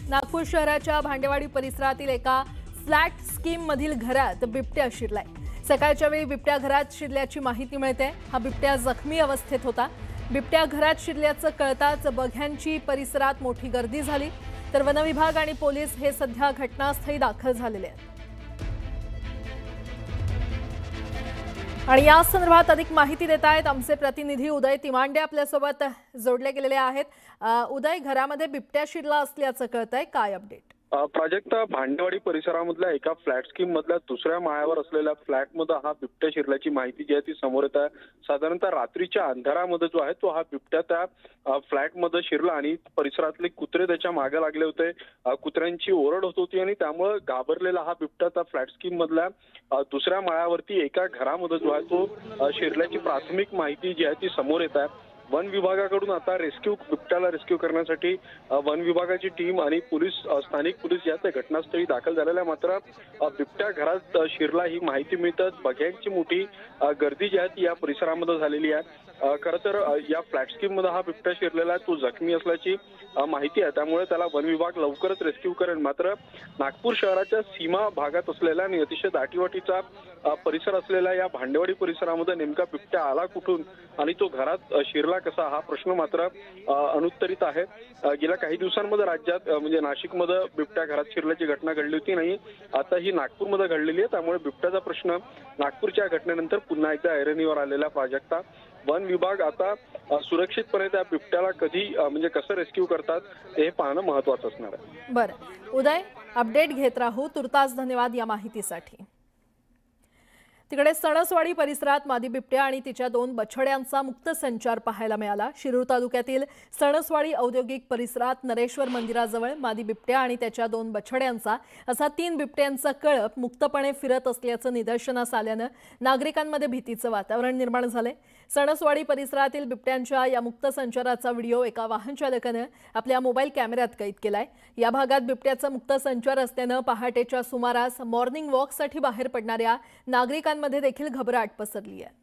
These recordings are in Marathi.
नागपूर शहराच्या भांडेवाडी परिसरातील एका फ्लॅट स्कीम मधील घरात बिबट्या शिरलाय। सकाळच्या वेळी बिबट्या घरात शिरल्याची माहिती मिळते। हा बिबट्या जखमी अवस्थेत होता। बिबट्या घरात शिरल्याचं कळताच बघ्यांची परिसरात मोठी गर्दी झाली, तर वन विभाग आणि पोलीस हे सध्या घटनास्थळी दाखल झालेले आहेत। आणि या संदर्भात अधिक माहिती देत आहेत आमचे प्रतिनिधी उदय तिमांडे आपल्यासोबत जोडले गेलेले आहेत। उदय, घरामध्ये बिबट्या शिरला असल्याचं कळतंय, काय अपडेट? प्राजक्ता, भांडेवाडी परिसरामधल्या एका फ्लॅट स्कीम मधल्या दुसऱ्या माळ्यावर असलेल्या फ्लॅटमध्ये हा बिबट्या शिरल्याची माहिती जी आहे ती समोर येत आहे। साधारणतः रात्रीच्या अंधारामध्ये जो आहे तो हा बिबट्या त्या फ्लॅटमध्ये शिरला आणि परिसरातले कुत्रे त्याच्या मागे लागले होते। कुत्र्यांची ओरड होत होती आणि त्यामुळे घाबरलेला हा बिबट्या त्या फ्लॅट स्कीम मधल्या दुसऱ्या माळ्यावरती एका घरामध्ये जो आहे तो शिरल्याची प्राथमिक माहिती जी आहे ती समोर येत आहे। वन विभागाकडून आता बिबट्याला रेस्क्यू करण्यासाठी वन विभागाची टीम आणि पोलीस, स्थानिक पोलीस जे आहेत घटनास्थळी दाखल झालेल्या। मात्र बिबट्या घरात शिरला ही माहिती मिळतात बघ्यांची मोठी गर्दी जी आहे ती या परिसरामध्ये झालेली आहे। खरं तर या फ्लॅट स्कीम मध्ये हा बिबट्या शिरलेला आहे, तो जखमी असल्याची माहिती आहे, त्यामुळे त्याला वन विभाग लवकरच रेस्क्यू करेल। मात्र नागपूर शहराच्या सीमा भागात असलेल्या आणि अतिशय दाटीवाटीचा परिसर असलेल्या या भांडेवाडी परिसरामध्ये नेमका बिबट्या आला कुठून आणि तो घरात शिरला कसा, हा प्रश्न मात्र अनुत्तरित आहे। गेल्या काही दिवसांमध्ये राज्यात म्हणजे नाशिकमध्ये बिबट्या घरात शिरल्याची घटना घडली होती, नाही आता ही नागपूरमध्ये घडलेली आहे। त्यामुळे बिबट्याचा प्रश्न नागपूरच्या घटनेनंतर पुन्हा एकदा ऐरणीवर आलेला। प्राजक्ता, वन विभाग आता सुरक्षितपणे त्या बिबट्याला कधी म्हणजे कसं रेस्क्यू करतात हे पाहणं महत्त्वाचं असणार आहे। बरं उदय, अपडेट घेत राहू। तुर्तास धन्यवाद या माहितीसाठी। तिकडे सणसवाडी परिसरात मादी बिबट्या आणि तिच्या 2 बछड्यांचा मुक्त संचार पाहायला मिळाला। शिरूर तालुक्यातील सणसवाडी औद्योगिक परिसरात नरेश्वर मंदिराजवळ मादी बिबट्या आणि त्याच्या 2 बछड्यांचा असा 3 बिबट्यांचा कळप मुक्तपणे फिरत असल्याचं निदर्शनास आल्यानं नागरिकांमध्ये भीतीचं वातावरण निर्माण झालंय। सणसवाडी परिसरातील बिबट्यांच्या या मुक्त संचाराचा व्हिडिओ एका वाहन चालकानं आपल्या मोबाईल कॅमेऱ्यात कैद केलाय। या भागात बिबट्याचा मुक्त संचार असल्यानं पहाटेच्या सुमारास मॉर्निंग वॉकसाठी बाहेर पडणाऱ्या नागरिकांमध्ये देखील घबराट पसरली आहे।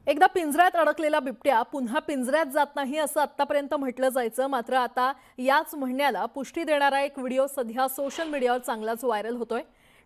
एकदा पिंजऱ्यात अडकलेला बिबट्या पुन्हा पिंजऱ्यात जात नाही असं आतापर्यंत म्हटलं जायचं, मात्र आता याच म्हणण्याला पुष्टी देणारा एक व्हिडिओ सध्या सोशल मीडियावर चांगलाच व्हायरल होतोय।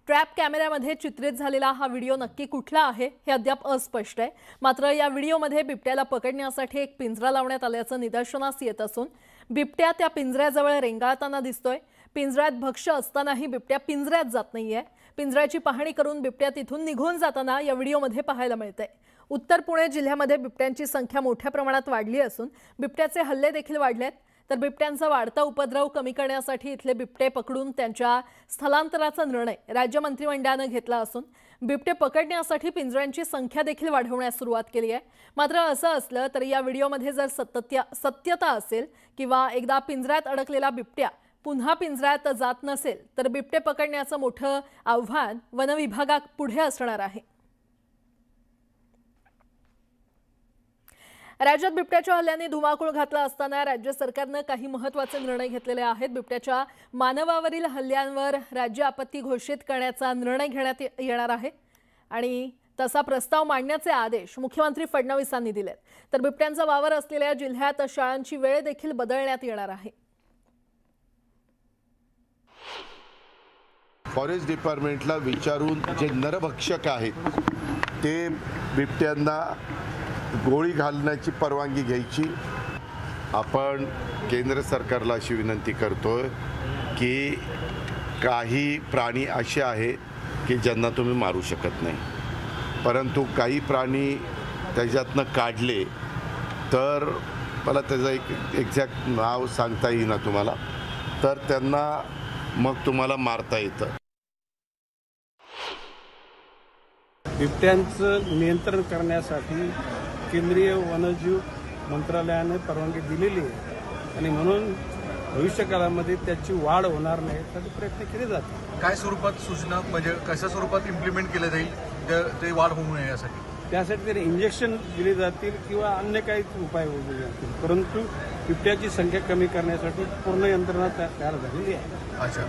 ट्रॅप कॅमेऱ्यामध्ये चित्रित झालेला हा व्हिडिओ नक्की कुठला आहे हे अद्याप अस्पष्ट आहे। मात्र या व्हिडिओमध्ये बिबट्याला पकडण्यासाठी एक पिंजरा लावण्यात आल्याचं निदर्शनास येत असून बिबट्या त्या पिंजऱ्याजवळ रेंगाळताना दिसतोय। पिंजऱ्यात भक्ष्य असतानाही बिबट्या पिंजऱ्यात जात नाहीये। पिंजऱ्याची पाहणी करून बिबट्या तिथून निघून जाताना या व्हिडिओमध्ये पाहायला मिळतंय। उत्तर पुणे जिल्ह्यामध्ये बिबट्यांची संख्या मोठ्या प्रमाणात वाढली असून बिबट्याचे हल्ले देखील वाढलेत, तर बिबट्यांचा वाढता उपद्रव कमी करण्यासाठी इथले बिबटे पकडून त्यांच्या स्थलांतराचा निर्णय राज्य मंत्रिमंडळाने घेतला असून बिबटे पकडण्यासाठी पिंजऱ्यांची संख्या देखील वाढवण्यास सुरुवात केली आहे। मात्र असं असलं तरी या व्हिडिओमध्ये जर सत्यता असेल किंवा एकदा पिंजऱ्यात अडकलेला बिबट्या पुन्हा पिंजऱ्यात जात नसेल तर बिबटे पकडण्याचं मोठं आव्हान वन विभागापुढे असणार आहे। राज्यात बिबट्याच्या हल्ल्याने धुमाकूळ घातला असताना राज्य सरकारने काही महत्त्वाचे निर्णय घेतलेले आहेत। बिबट्याच्या मानवावरील हल्ल्यांवर राज्य आपत्ती घोषित करण्याचा निर्णय घेण्यात येणार आहे आणि तसा प्रस्ताव मांडण्याचे आदेश मुख्यमंत्री फडणवीसांनी दिलेत। तर बिबट्यांचा वावर असलेल्या जिल्ह्यात शाळांची वेळ देखील बदलण्यात येणार आहे। फॉरेस्ट डिपार्टमेंटला विचारून जे नरभक्षक आहेत ते बिबट्यांना गोळी घालण्याची परवानगी घ्यायची। आपण केंद्र सरकारला अशी विनंती करतोय की काही प्राणी असे आहेत की ज्यांना तुम्ही मारू शकत नाही, परंतु काही प्राणी त्याच्यातनं काढले तर मला त्याचं एक एक्झॅक्ट नाव सांगता येईना तुम्हाला, तर त्यांना मग तुम्हाला मारता येतं। बिबट्यांचं नियंत्रण करण्यासाठी केंद्रीय वन्यजीव मंत्रालयाने परवानगी दिलेली आहे आणि म्हणून भविष्यकाळामध्ये त्याची वाढ होणार नाही यासाठी प्रयत्न केले जातात। काय स्वरूपात सूचना म्हणजे कशा स्वरूपात इम्प्लिमेंट केलं जाईल ते वाढ होऊ नये यासाठी? त्यासाठी तरी इंजेक्शन दिले जातील किंवा अन्य काही उपाय होऊ जातील, परंतु बिबट्याची संख्या कमी करण्यासाठी पूर्ण यंत्रणा तयार झालेली आहे। अच्छा,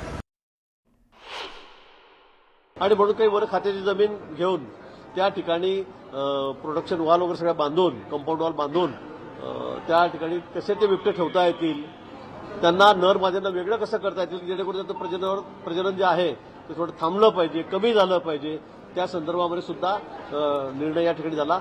आणि म्हणून काही वन खात्याची जमीन घेऊन त्या ठिकाणी प्रोडक्शन वॉल वगैरे सगळ्या बांधून, कंपाऊंड वॉल बांधून त्या ठिकाणी कसे ते बिबटे ठेवता येतील, त्यांना नर माद्यांना वेगळं कसं करता येतील, जेणेकरून त्याचं प्रजनन जे आहे ते थोडं थांबलं पाहिजे, कमी झालं पाहिजे, त्या संदर्भामध्ये सुद्धा निर्णय या ठिकाणी झाला.